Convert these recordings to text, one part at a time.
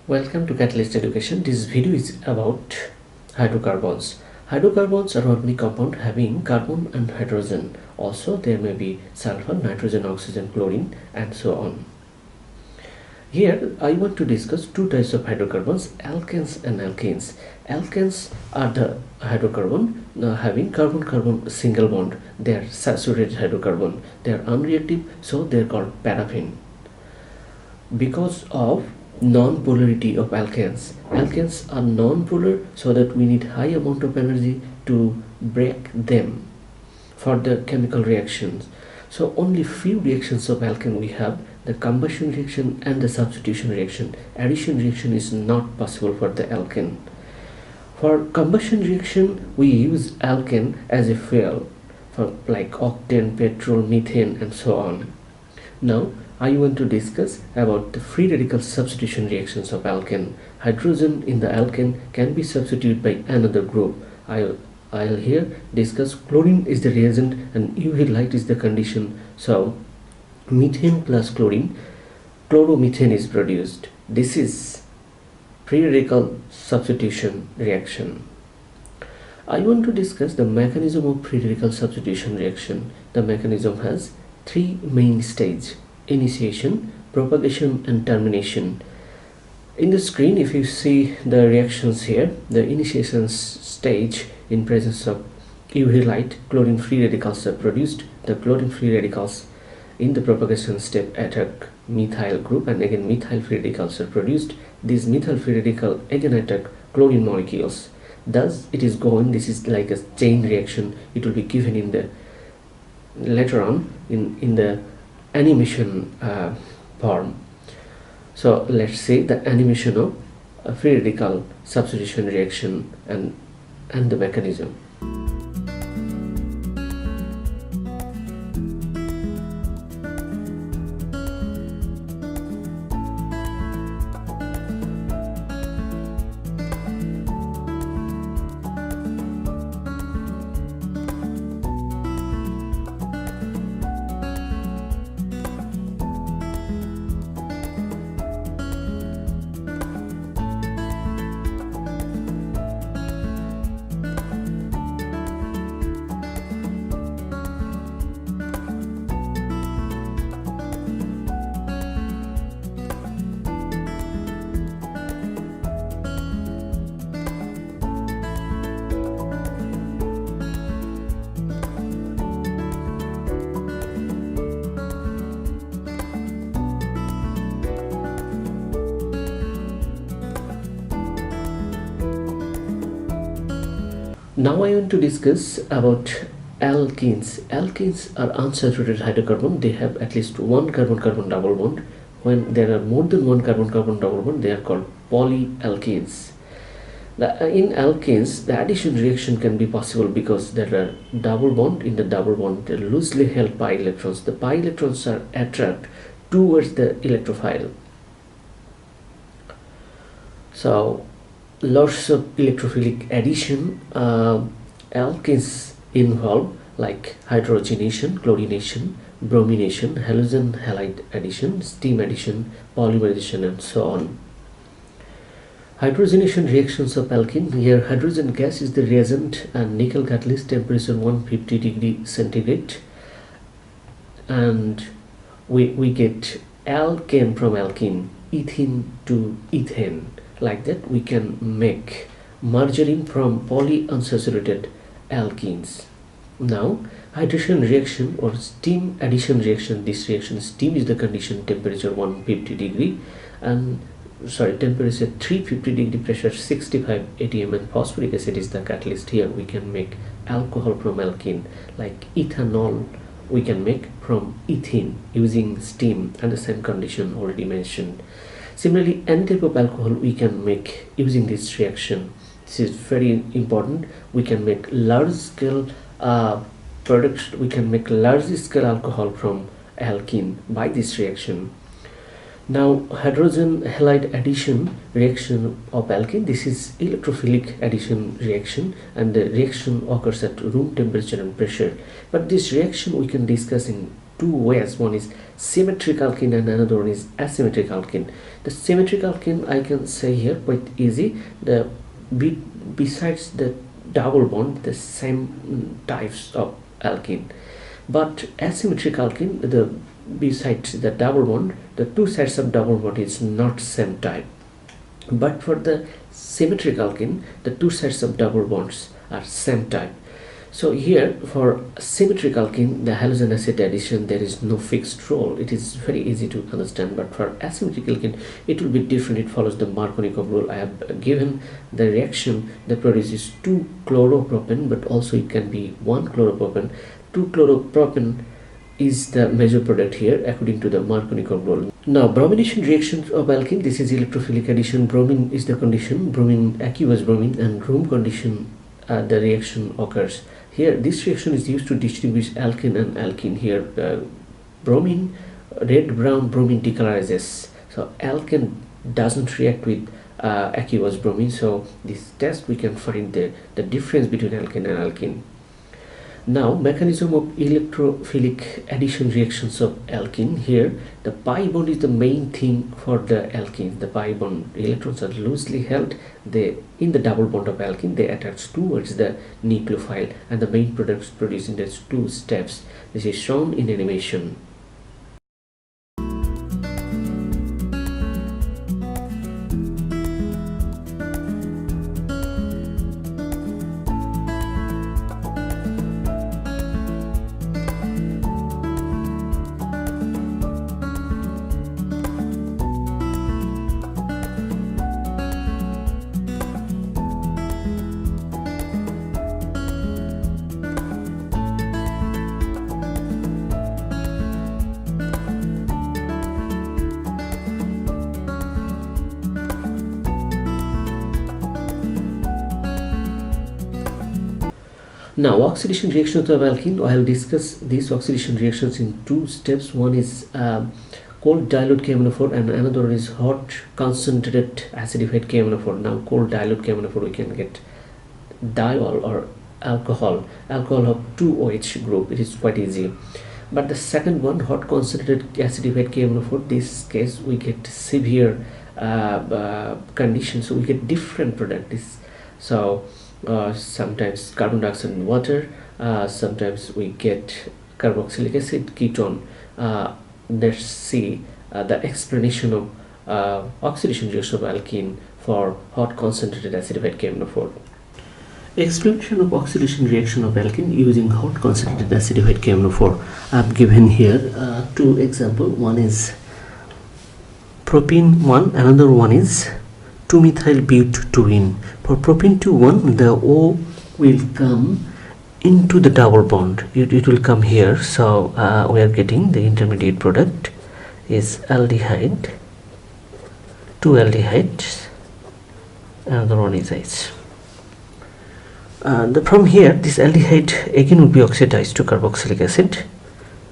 Welcome to Catalyst Education. This video is about hydrocarbons. Hydrocarbons are organic compound having carbon and hydrogen. Also there may be sulfur, nitrogen, oxygen, chlorine and so on. Here I want to discuss two types of hydrocarbons, alkanes and alkenes. Alkanes are the hydrocarbon having carbon-carbon single bond. They are saturated hydrocarbon. They are unreactive, so they are called paraffin. Because of non-polarity of alkanes. Alkanes are non-polar, so that we need high amount of energy to break them for the chemical reactions. So only few reactions of alkane we have, the combustion reaction and the substitution reaction. Addition reaction is not possible for the alkane. For combustion reaction we use alkane as a fuel for like octane, petrol, methane and so on. Now I want to discuss about the free radical substitution reactions of alkane. Hydrogen in the alkane can be substituted by another group. I'll here discuss chlorine is the reagent and UV light is the condition. So methane plus chlorine, chloromethane is produced. This is free radical substitution reaction. I want to discuss the mechanism of free radical substitution reaction. The mechanism has three main stages: initiation, propagation and termination. In the screen if you see the reactions here, the initiation stage in presence of UV light, chlorine free radicals are produced. The chlorine free radicals in the propagation step attack methyl group and again methyl free radicals are produced. These methyl free radical again attack chlorine molecules. Thus it is going, this is like a chain reaction. It will be given in the later on in the animation form. So let's say the animation of a free radical substitution reaction and the mechanism. Now I want to discuss about alkenes. Alkenes are unsaturated hydrocarbon. They have at least one carbon-carbon double bond. When there are more than one carbon-carbon double bond, they are called polyalkenes. In alkenes, the addition reaction can be possible because there are double bond. In the double bond, they are loosely held pi electrons. The pi electrons are attracted towards the electrophile. So lots of electrophilic addition alkenes involved, like hydrogenation, chlorination, bromination, halogen halide addition, steam addition, polymerization and so on. Hydrogenation reactions of alkene. Here hydrogen gas is the reagent and nickel catalyst, temperature 150 degree centigrade, and we get alkane from alkene, ethene to ethane. Like that we can make margarine from polyunsaturated alkenes. Now hydration reaction or steam addition reaction. This reaction, steam is the condition, temperature 150 degree and temperature 350 degree, pressure 65 atm and phosphoric acid is the catalyst. Here we can make alcohol from alkene, like ethanol we can make from ethene using steam, and the same condition already mentioned. Similarly, any type of alcohol we can make using this reaction. This is very important. We can make large scale products. We can make large scale alcohol from alkene by this reaction. Now hydrogen halide addition reaction of alkene. This is electrophilic addition reaction and the reaction occurs at room temperature and pressure. But this reaction we can discuss in two ways. One is symmetric alkene and another one is asymmetric alkene. The symmetric alkene I can say here quite easy. The besides the double bond, the same types of alkene, but asymmetric alkene, the besides the double bond, the two sides of double bond is not same type. But for the symmetric alkene, the two sides of double bonds are same type. So here for symmetric alkene, the halogen acid addition, there is no fixed rule. It is very easy to understand. But for asymmetric alkene, it will be different. It follows the Markovnikov rule. I have given the reaction that produces 2 chloropropane, but also it can be 1 chloropropane. 2 chloropropane is the major product here according to the Markovnikov rule. Now bromination reactions of alkene, this is electrophilic addition. Bromine is the condition, bromine aqueous bromine, and room condition the reaction occurs. Here this reaction is used to distinguish alkene and alkene. Here bromine, red brown bromine decolorizes, so alkene doesn't react with aqueous bromine. So this test we can find the difference between alkene and alkene. Now mechanism of electrophilic addition reactions of alkene. Here the pi bond is the main thing for the alkene. The pi bond electrons are loosely held. They in the double bond of alkene, they attach towards the nucleophile, and the main products produced in these 2 steps. This is shown in animation. Now oxidation reactions of alkene. I will discuss these oxidation reactions in 2 steps. One is cold dilute KMnO4 and another one is hot concentrated acidified KMnO4. Now cold dilute KMnO4 we can get diol or alcohol of 2OH group. It is quite easy. But the second one, hot concentrated acidified KMnO4, this case we get severe conditions, so we get different products. So sometimes carbon dioxide and water, sometimes we get carboxylic acid, ketone. Let's see the explanation of oxidation reaction of alkene for hot concentrated acidified KMnO4. Explanation of oxidation reaction of alkene using hot concentrated acidified KMnO4. I have given here 2 examples. One is propene 1, another one is 2-methyl-butene. For propene 2,1, the O will come into the double bond. It will come here. So we are getting the intermediate product is aldehyde, 2 aldehydes, another one is H. From here, this aldehyde again will be oxidized to carboxylic acid.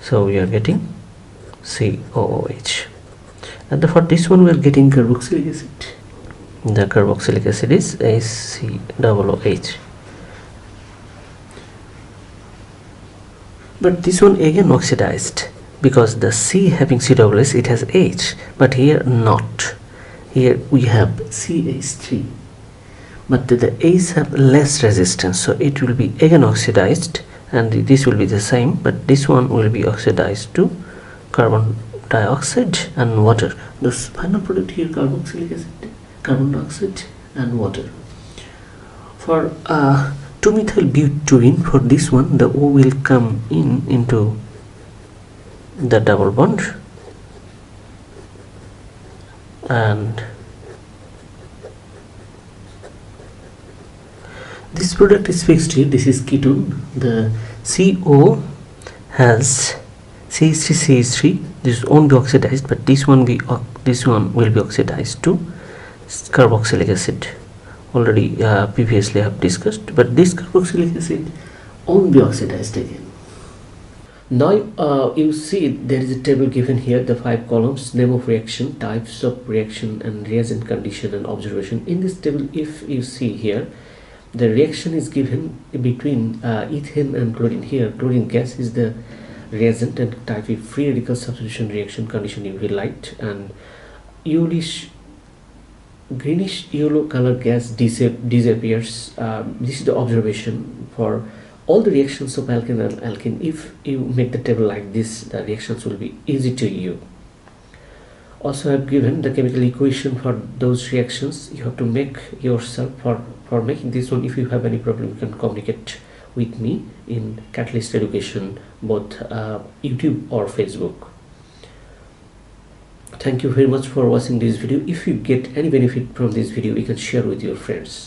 So we are getting COOH. And for this one, we are getting carboxylic acid. The carboxylic acid is ACOOH. But this one again oxidized because the C having COOH, it has H, but here not. Here we have CH3, but the A's have less resistance, so it will be again oxidized, and this will be the same, but this one will be oxidized to carbon dioxide and water. The final product here, carboxylic acid, carbon dioxide and water. For 2-methyl-butene, for this one the O will come into the double bond, and this product is fixed here. This is ketone. The CO has CH3CH3. This won't be oxidized, but this one will be oxidized to carboxylic acid. Already previously I have discussed, but this carboxylic acid won't be oxidized again. Now you see there is a table given here, the 5 columns: name of reaction, types of reaction, and reagent condition and observation. In this table, if you see here, the reaction is given between ethane and chlorine. Here chlorine gas is the reagent and type A free radical substitution reaction condition UV light, and yellowish greenish yellow color gas disappears. This is the observation for all the reactions of alkane and alkene. If you make the table like this, the reactions will be easy to you. Also, I have given the chemical equation for those reactions. You have to make yourself. For making this one, if you have any problem, you can communicate with me in Catalyst Education, both YouTube or Facebook. Thank you very much for watching this video. If you get any benefit from this video, you can share with your friends.